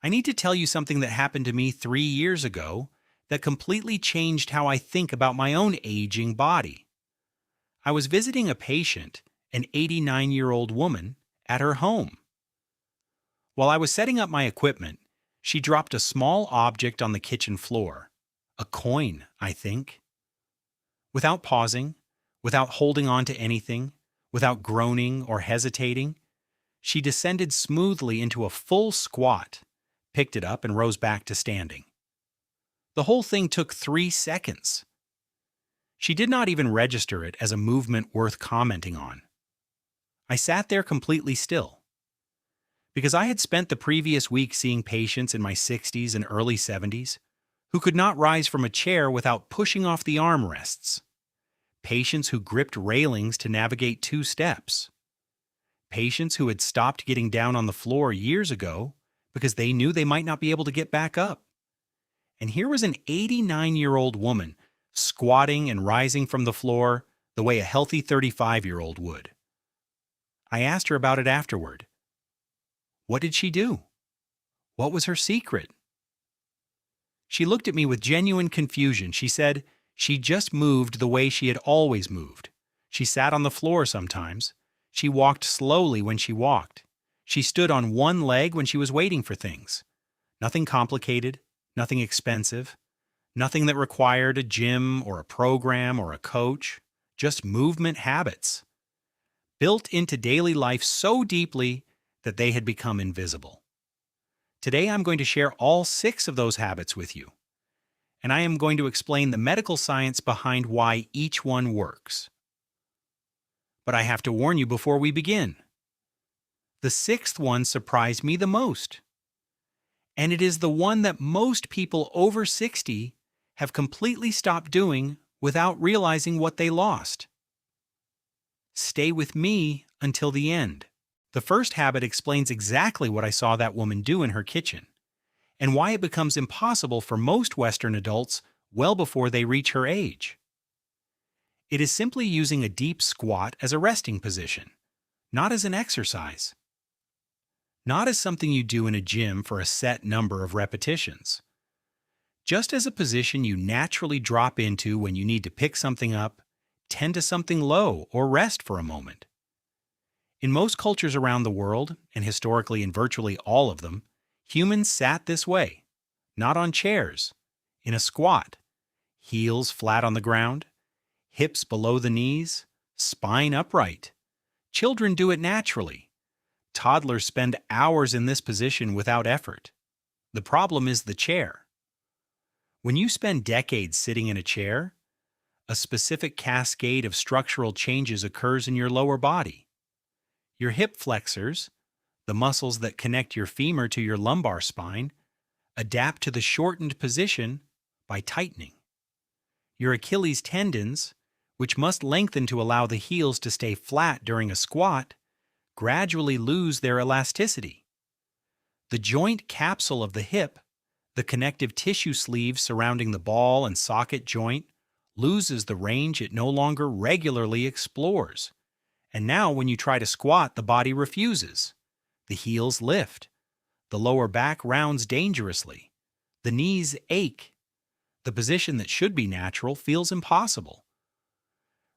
I need to tell you something that happened to me 3 years ago that completely changed how I think about my own aging body. I was visiting a patient, an 89-year-old woman, at her home. While I was setting up my equipment, she dropped a small object on the kitchen floor. A coin, I think. Without pausing, without holding on to anything, without groaning or hesitating, she descended smoothly into a full squat, picked it up, and rose back to standing. The whole thing took 3 seconds. She did not even register it as a movement worth commenting on. I sat there completely still. Because I had spent the previous week seeing patients in my 60s and early 70s who could not rise from a chair without pushing off the armrests. Patients who gripped railings to navigate 2 steps. Patients who had stopped getting down on the floor years ago because they knew they might not be able to get back up. And here was an 89-year-old woman squatting and rising from the floor the way a healthy 35-year-old would. I asked her about it afterward. What did she do? What was her secret? She looked at me with genuine confusion. She said she just moved the way she had always moved. She sat on the floor sometimes. She walked slowly when she walked. She stood on one leg when she was waiting for things. Nothing complicated, nothing expensive, nothing that required a gym or a program or a coach, just movement habits, built into daily life so deeply that they had become invisible. Today I'm going to share all 6 of those habits with you, and I am going to explain the medical science behind why each one works. But I have to warn you before we begin. The 6th one surprised me the most, and it is the one that most people over 60 have completely stopped doing without realizing what they lost. Stay with me until the end. The first habit explains exactly what I saw that woman do in her kitchen, and why it becomes impossible for most Western adults well before they reach her age. It is simply using a deep squat as a resting position, not as an exercise. Not as something you do in a gym for a set number of repetitions. Just as a position you naturally drop into when you need to pick something up, tend to something low, or rest for a moment. In most cultures around the world, and historically in virtually all of them, humans sat this way, not on chairs, in a squat, heels flat on the ground, hips below the knees, spine upright. Children do it naturally. Toddlers spend hours in this position without effort. The problem is the chair. When you spend decades sitting in a chair, a specific cascade of structural changes occurs in your lower body. Your hip flexors, the muscles that connect your femur to your lumbar spine, adapt to the shortened position by tightening. Your Achilles tendons, which must lengthen to allow the heels to stay flat during a squat, gradually lose their elasticity. The joint capsule of the hip, the connective tissue sleeve surrounding the ball and socket joint, loses the range it no longer regularly explores. And now when you try to squat, the body refuses. The heels lift. The lower back rounds dangerously. The knees ache. The position that should be natural feels impossible.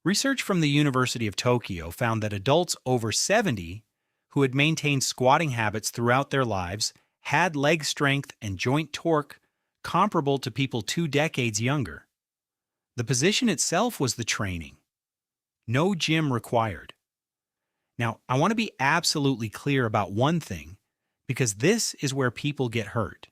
Research from the University of Tokyo found that adults over 70 who had maintained squatting habits throughout their lives had leg strength and joint torque comparable to people 2 decades younger. The position itself was the training. No gym required. Now, I want to be absolutely clear about one thing, because this is where people get hurt.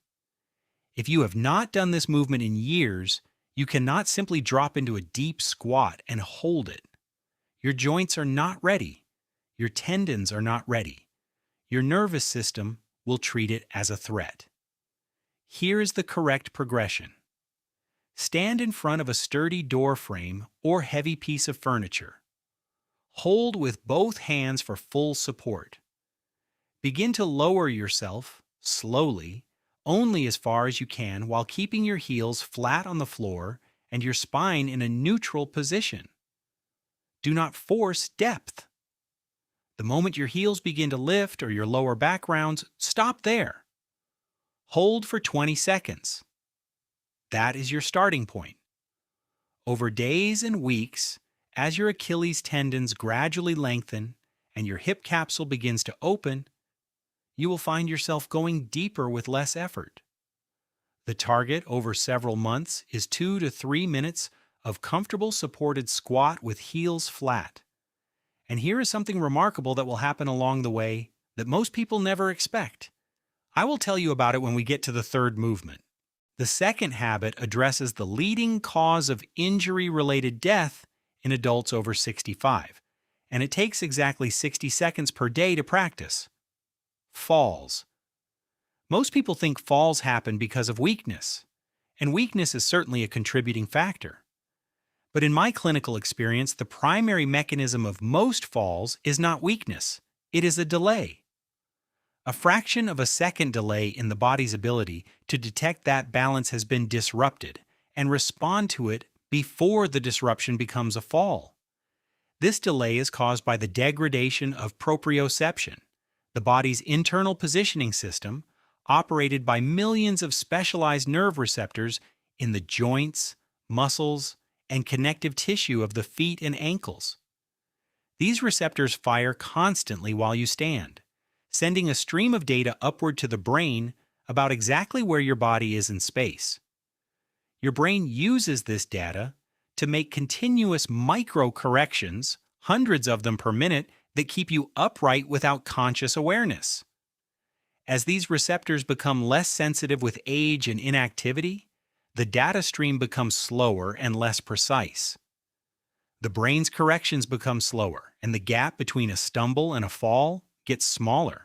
If you have not done this movement in years, you cannot simply drop into a deep squat and hold it. Your joints are not ready. Your tendons are not ready. Your nervous system will treat it as a threat. Here is the correct progression. Stand in front of a sturdy door frame or heavy piece of furniture. Hold with both hands for full support. Begin to lower yourself, slowly, only as far as you can while keeping your heels flat on the floor and your spine in a neutral position. Do not force depth. The moment your heels begin to lift or your lower back rounds, stop there. Hold for 20 seconds. That is your starting point. Over days and weeks, as your Achilles tendons gradually lengthen and your hip capsule begins to open, you will find yourself going deeper with less effort. The target over several months is 2 to 3 minutes of comfortable supported squat with heels flat. And here is something remarkable that will happen along the way that most people never expect. I will tell you about it when we get to the third movement. The second habit addresses the leading cause of injury-related death in adults over 65, and it takes exactly 60 seconds per day to practice. Falls. Most people think falls happen because of weakness, and weakness is certainly a contributing factor. But in my clinical experience, the primary mechanism of most falls is not weakness, it is a delay. A fraction of a second delay in the body's ability to detect that balance has been disrupted and respond to it before the disruption becomes a fall. This delay is caused by the degradation of proprioception, the body's internal positioning system, operated by millions of specialized nerve receptors in the joints, muscles, and connective tissue of the feet and ankles. These receptors fire constantly while you stand, sending a stream of data upward to the brain about exactly where your body is in space. Your brain uses this data to make continuous micro-corrections, hundreds of them per minute, that keep you upright without conscious awareness. As these receptors become less sensitive with age and inactivity, the data stream becomes slower and less precise. The brain's corrections become slower, and the gap between a stumble and a fall gets smaller.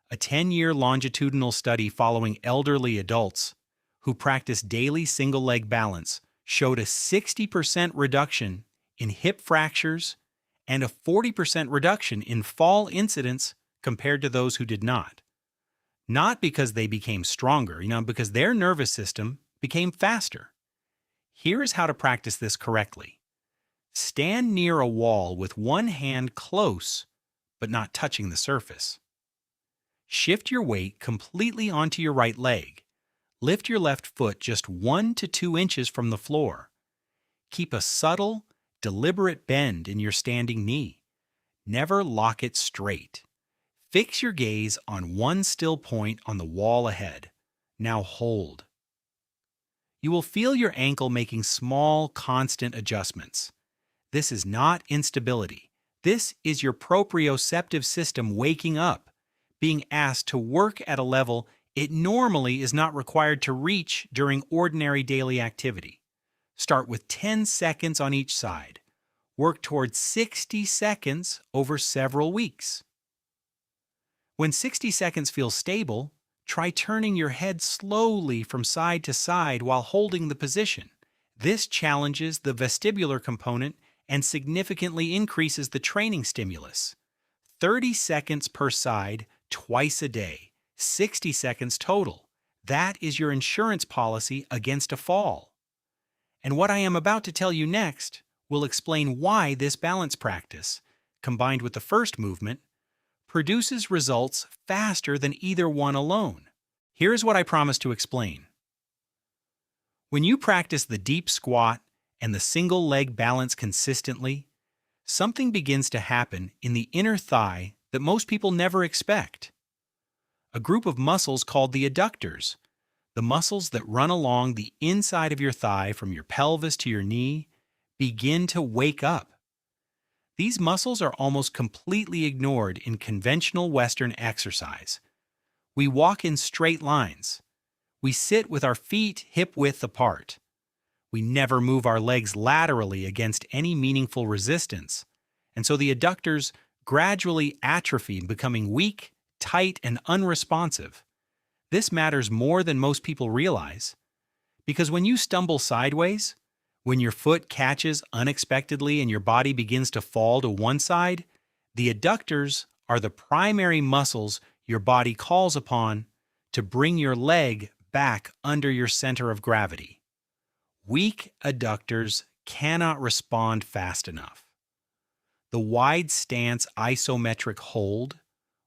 A 10-year longitudinal study following elderly adults who practiced daily single-leg balance showed a 60% reduction in hip fractures and a 40% reduction in fall incidence compared to those who did not. Not because they became stronger, because their nervous system became faster. Here is how to practice this correctly. Stand near a wall with one hand close, but not touching the surface. Shift your weight completely onto your right leg. Lift your left foot just 1 to 2 inches from the floor. Keep a subtle, deliberate bend in your standing knee. Never lock it straight. Fix your gaze on one still point on the wall ahead. Now hold. You will feel your ankle making small, constant adjustments. This is not instability. This is your proprioceptive system waking up, being asked to work at a level it normally is not required to reach during ordinary daily activity. Start with 10 seconds on each side. Work towards 60 seconds over several weeks. When 60 seconds feels stable, try turning your head slowly from side to side while holding the position. This challenges the vestibular component and significantly increases the training stimulus. 30 seconds per side, twice a day. 60 seconds total. That is your insurance policy against a fall. And what I am about to tell you next will explain why this balance practice, combined with the first movement, produces results faster than either one alone. Here's what I promise to explain. When you practice the deep squat and the single leg balance consistently, something begins to happen in the inner thigh that most people never expect. A group of muscles called the adductors, the muscles that run along the inside of your thigh from your pelvis to your knee, begin to wake up. These muscles are almost completely ignored in conventional Western exercise. We walk in straight lines. We sit with our feet hip-width apart. We never move our legs laterally against any meaningful resistance, and so the adductors gradually atrophy, becoming weak, tight, and unresponsive. This matters more than most people realize, because when you stumble sideways, when your foot catches unexpectedly and your body begins to fall to one side, the adductors are the primary muscles your body calls upon to bring your leg back under your center of gravity. Weak adductors cannot respond fast enough. The wide stance isometric hold,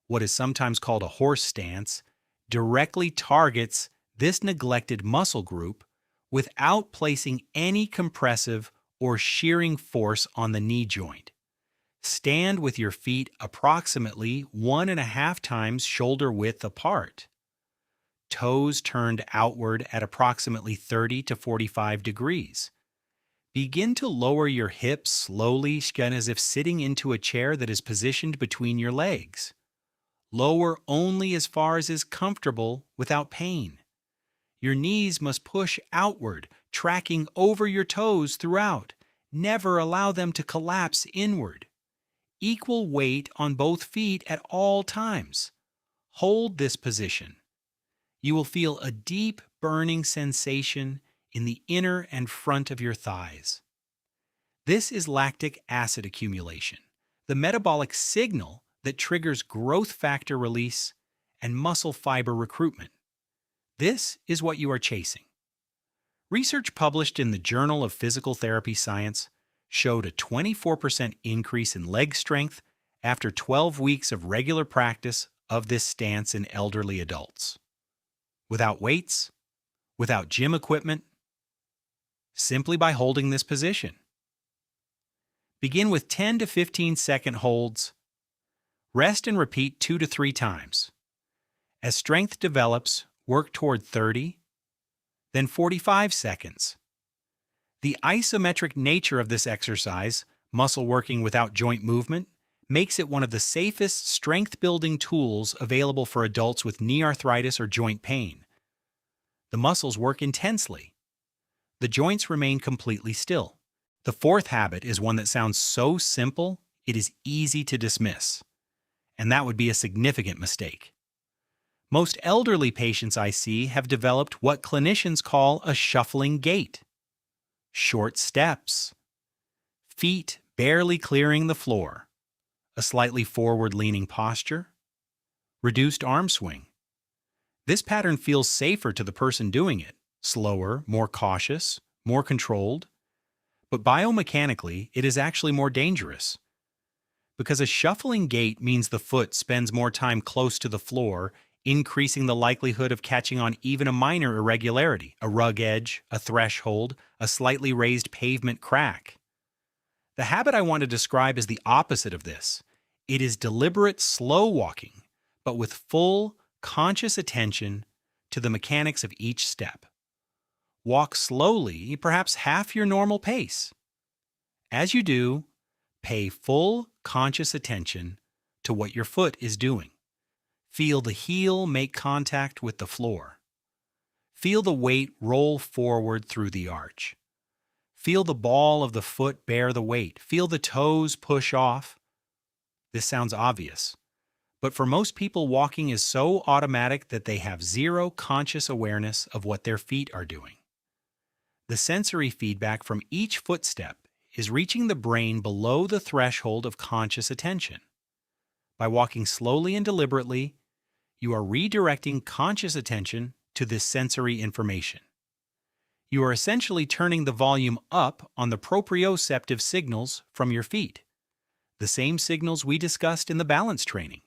what is sometimes called a horse stance, directly targets this neglected muscle group without placing any compressive or shearing force on the knee joint. Stand with your feet approximately 1.5 times shoulder width apart. Toes turned outward at approximately 30 to 45 degrees. Begin to lower your hips slowly, as if sitting into a chair that is positioned between your legs. Lower only as far as is comfortable without pain. Your knees must push outward, tracking over your toes throughout. Never allow them to collapse inward. Equal weight on both feet at all times. Hold this position. You will feel a deep burning sensation in the inner and front of your thighs. This is lactic acid accumulation, the metabolic signal that triggers growth factor release and muscle fiber recruitment. This is what you are chasing. Research published in the Journal of Physical Therapy Science showed a 24% increase in leg strength after 12 weeks of regular practice of this stance in elderly adults. Without weights, without gym equipment, simply by holding this position. Begin with 10 to 15-second holds. Rest and repeat 2 to 3 times. As strength develops, work toward 30, then 45 seconds. The isometric nature of this exercise, muscle working without joint movement, makes it one of the safest strength-building tools available for adults with knee arthritis or joint pain. The muscles work intensely. The joints remain completely still. The fourth habit is one that sounds so simple, it is easy to dismiss. And that would be a significant mistake. Most elderly patients I see have developed what clinicians call a shuffling gait. Short steps. Feet barely clearing the floor. A slightly forward-leaning posture. Reduced arm swing. This pattern feels safer to the person doing it, slower, more cautious, more controlled. But biomechanically, it is actually more dangerous. Because a shuffling gait means the foot spends more time close to the floor, increasing the likelihood of catching on even a minor irregularity, a rug edge, a threshold, a slightly raised pavement crack. The habit I want to describe is the opposite of this. It is deliberate, slow walking, but with full, conscious attention to the mechanics of each step. Walk slowly, perhaps half your normal pace. As you do, pay full, conscious attention to what your foot is doing. Feel the heel make contact with the floor. Feel the weight roll forward through the arch. Feel the ball of the foot bear the weight. Feel the toes push off. This sounds obvious, but for most people, walking is so automatic that they have zero conscious awareness of what their feet are doing. The sensory feedback from each footstep is reaching the brain below the threshold of conscious attention. By walking slowly and deliberately, you are redirecting conscious attention to this sensory information. You are essentially turning the volume up on the proprioceptive signals from your feet, the same signals we discussed in the balance training.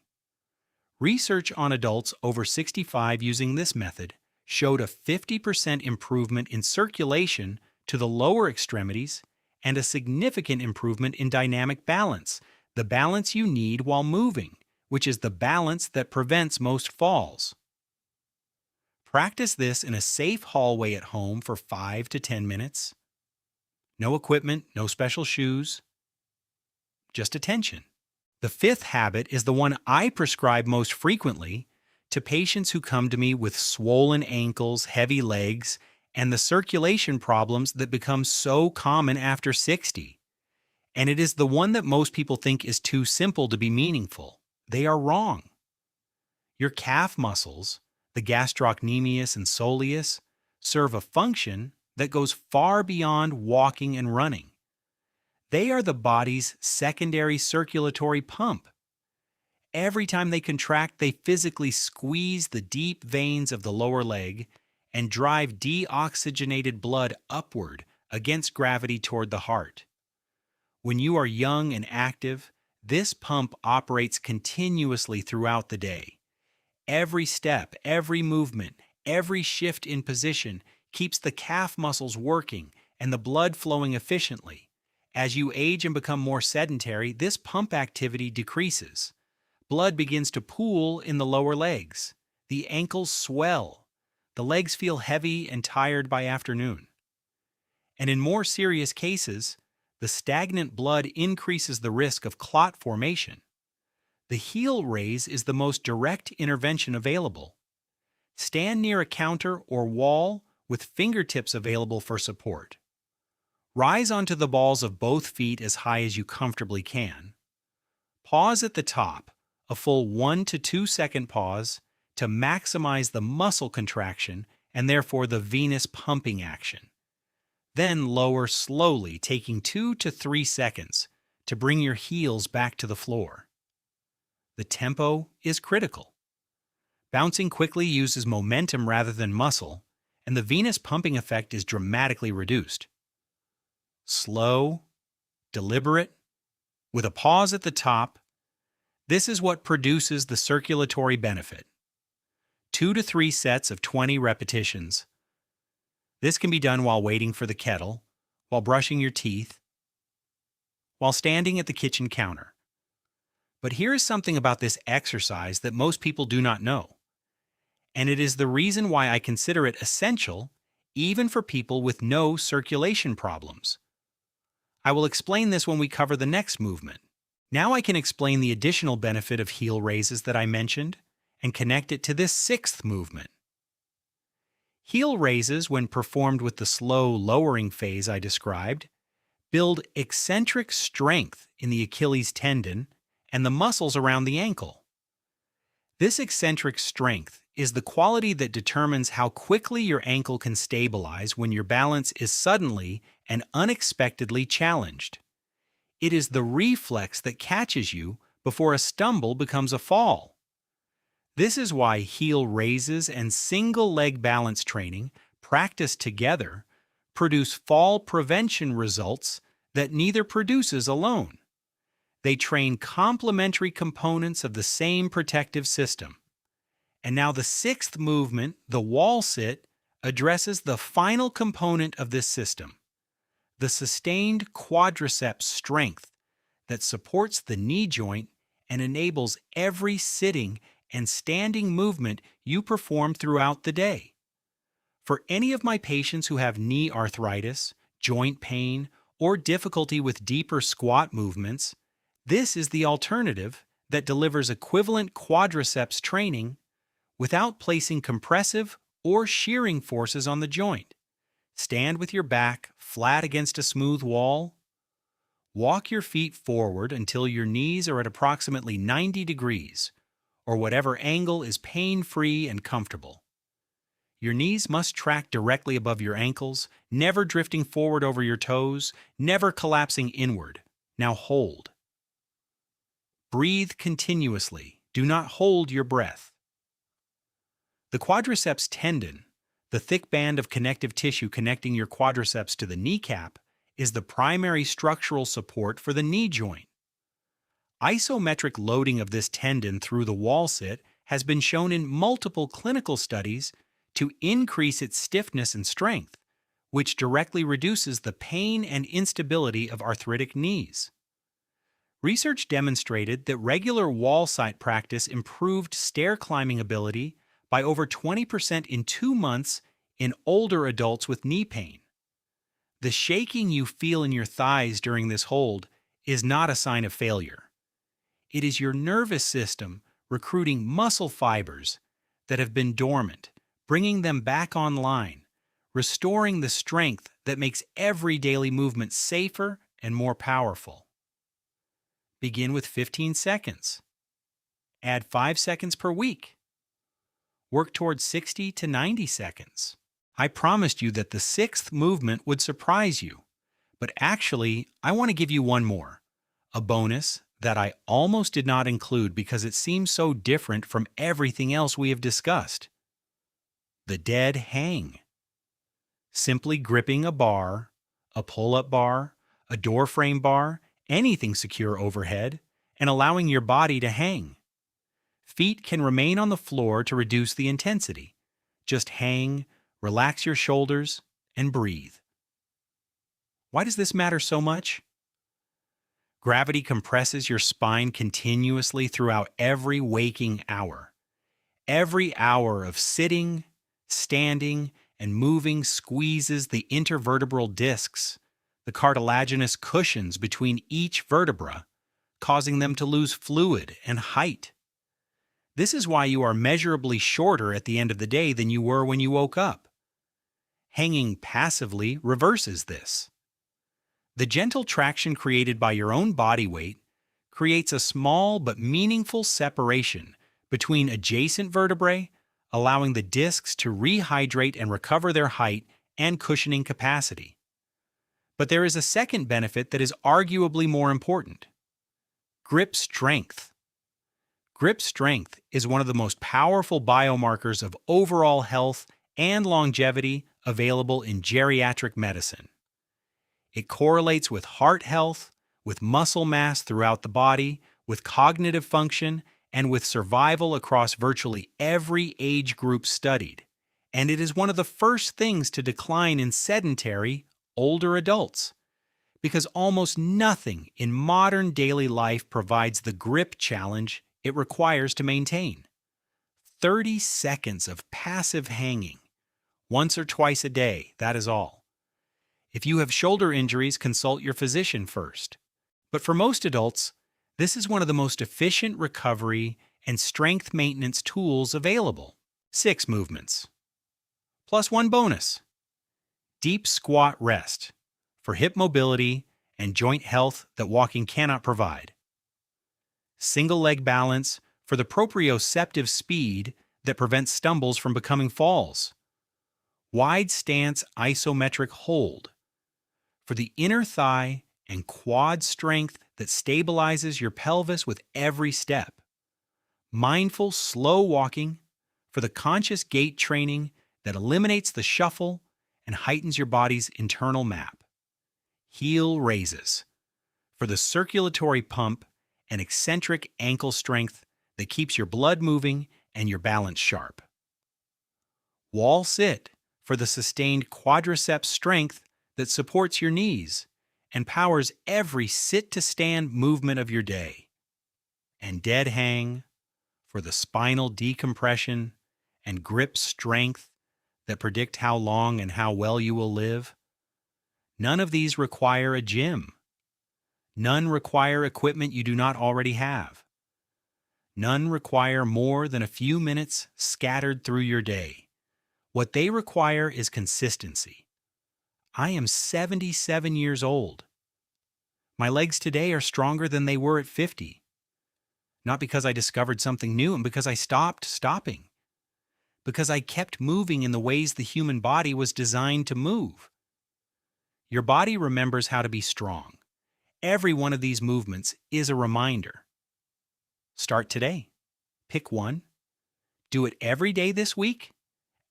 Research on adults over 65 using this method showed a 50% improvement in circulation to the lower extremities and a significant improvement in dynamic balance, the balance you need while moving, which is the balance that prevents most falls. Practice this in a safe hallway at home for 5 to 10 minutes. No equipment, no special shoes, just attention. The fifth habit is the one I prescribe most frequently to patients who come to me with swollen ankles, heavy legs, and the circulation problems that become so common after 60. And it is the one that most people think is too simple to be meaningful. They are wrong. Your calf muscles, the gastrocnemius and soleus, serve a function that goes far beyond walking and running. They are the body's secondary circulatory pump. Every time they contract, they physically squeeze the deep veins of the lower leg and drive deoxygenated blood upward against gravity toward the heart. When you are young and active, this pump operates continuously throughout the day. Every step, every movement, every shift in position keeps the calf muscles working and the blood flowing efficiently. As you age and become more sedentary, this pump activity decreases. Blood begins to pool in the lower legs. The ankles swell. The legs feel heavy and tired by afternoon. And in more serious cases, the stagnant blood increases the risk of clot formation. The heel raise is the most direct intervention available. Stand near a counter or wall with fingertips available for support. Rise onto the balls of both feet as high as you comfortably can. Pause at the top, a full 1 to 2 second pause, to maximize the muscle contraction and therefore the venous pumping action. Then lower slowly, taking 2 to 3 seconds to bring your heels back to the floor. The tempo is critical. Bouncing quickly uses momentum rather than muscle, and the venous pumping effect is dramatically reduced. Slow, deliberate, with a pause at the top, this is what produces the circulatory benefit. 2 to 3 sets of 20 repetitions. This can be done while waiting for the kettle, while brushing your teeth, while standing at the kitchen counter. But here is something about this exercise that most people do not know. And it is the reason why I consider it essential even for people with no circulation problems. I will explain this when we cover the next movement. Now I can explain the additional benefit of heel raises that I mentioned and connect it to this sixth movement. Heel raises, when performed with the slow lowering phase I described, build eccentric strength in the Achilles tendon and the muscles around the ankle. This eccentric strength is the quality that determines how quickly your ankle can stabilize when your balance is suddenly and unexpectedly challenged. It is the reflex that catches you before a stumble becomes a fall. This is why heel raises and single leg balance training, practiced together, produce fall prevention results that neither produces alone. They train complementary components of the same protective system. And now the sixth movement, the wall sit, addresses the final component of this system, the sustained quadriceps strength that supports the knee joint and enables every sitting and standing movement you perform throughout the day. For any of my patients who have knee arthritis, joint pain, or difficulty with deeper squat movements, this is the alternative that delivers equivalent quadriceps training without placing compressive or shearing forces on the joint. Stand with your back flat against a smooth wall. Walk your feet forward until your knees are at approximately 90 degrees, or whatever angle is pain-free and comfortable. Your knees must track directly above your ankles, never drifting forward over your toes, never collapsing inward. Now hold. Breathe continuously. Do not hold your breath. The quadriceps tendon, the thick band of connective tissue connecting your quadriceps to the kneecap, is the primary structural support for the knee joint. Isometric loading of this tendon through the wall sit has been shown in multiple clinical studies to increase its stiffness and strength, which directly reduces the pain and instability of arthritic knees. Research demonstrated that regular wall sit practice improved stair climbing ability by over 20% in 2 months in older adults with knee pain. The shaking you feel in your thighs during this hold is not a sign of failure. It is your nervous system recruiting muscle fibers that have been dormant, bringing them back online, restoring the strength that makes every daily movement safer and more powerful. Begin with 15 seconds. Add 5 seconds per week. Work towards 60 to 90 seconds. I promised you that the sixth movement would surprise you, but actually, I want to give you one more, a bonus that I almost did not include because it seems so different from everything else we have discussed. The dead hang. Simply gripping a bar, a pull-up bar, a door frame bar, anything secure overhead, and allowing your body to hang. Feet can remain on the floor to reduce the intensity. Just hang, relax your shoulders, and breathe. Why does this matter so much? Gravity compresses your spine continuously throughout every waking hour. Every hour of sitting, standing, and moving squeezes the intervertebral discs, the cartilaginous cushions between each vertebra, causing them to lose fluid and height. This is why you are measurably shorter at the end of the day than you were when you woke up. Hanging passively reverses this. The gentle traction created by your own body weight creates a small but meaningful separation between adjacent vertebrae, allowing the discs to rehydrate and recover their height and cushioning capacity. But there is a second benefit that is arguably more important: grip strength. Grip strength is one of the most powerful biomarkers of overall health and longevity available in geriatric medicine. It correlates with heart health, with muscle mass throughout the body, with cognitive function, and with survival across virtually every age group studied. And it is one of the first things to decline in sedentary, older adults, because almost nothing in modern daily life provides the grip challenge it requires to maintain. 30 seconds of passive hanging, once or twice a day, that is all. If you have shoulder injuries, consult your physician first. But for most adults, this is one of the most efficient recovery and strength maintenance tools available. 6 movements. Plus one bonus: deep squat rest for hip mobility and joint health that walking cannot provide. Single leg balance for the proprioceptive speed that prevents stumbles from becoming falls. Wide stance isometric hold for the inner thigh and quad strength that stabilizes your pelvis with every step. Mindful slow walking for the conscious gait training that eliminates the shuffle and heightens your body's internal map. Heel raises for the circulatory pump and eccentric ankle strength that keeps your blood moving and your balance sharp. Wall sit for the sustained quadriceps strength that supports your knees and powers every sit-to-stand movement of your day. And dead hang for the spinal decompression and grip strength that predict how long and how well you will live. None of these require a gym. None require equipment you do not already have. None require more than a few minutes scattered through your day. What they require is consistency. I am 77 years old. My legs today are stronger than they were at 50. Not because I discovered something new and because I stopped stopping. Because I kept moving in the ways the human body was designed to move. Your body remembers how to be strong. Every one of these movements is a reminder. Start today. Pick one. Do it every day this week.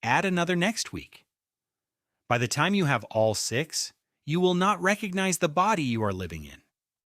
Add another next week. By the time you have all 6, you will not recognize the body you are living in.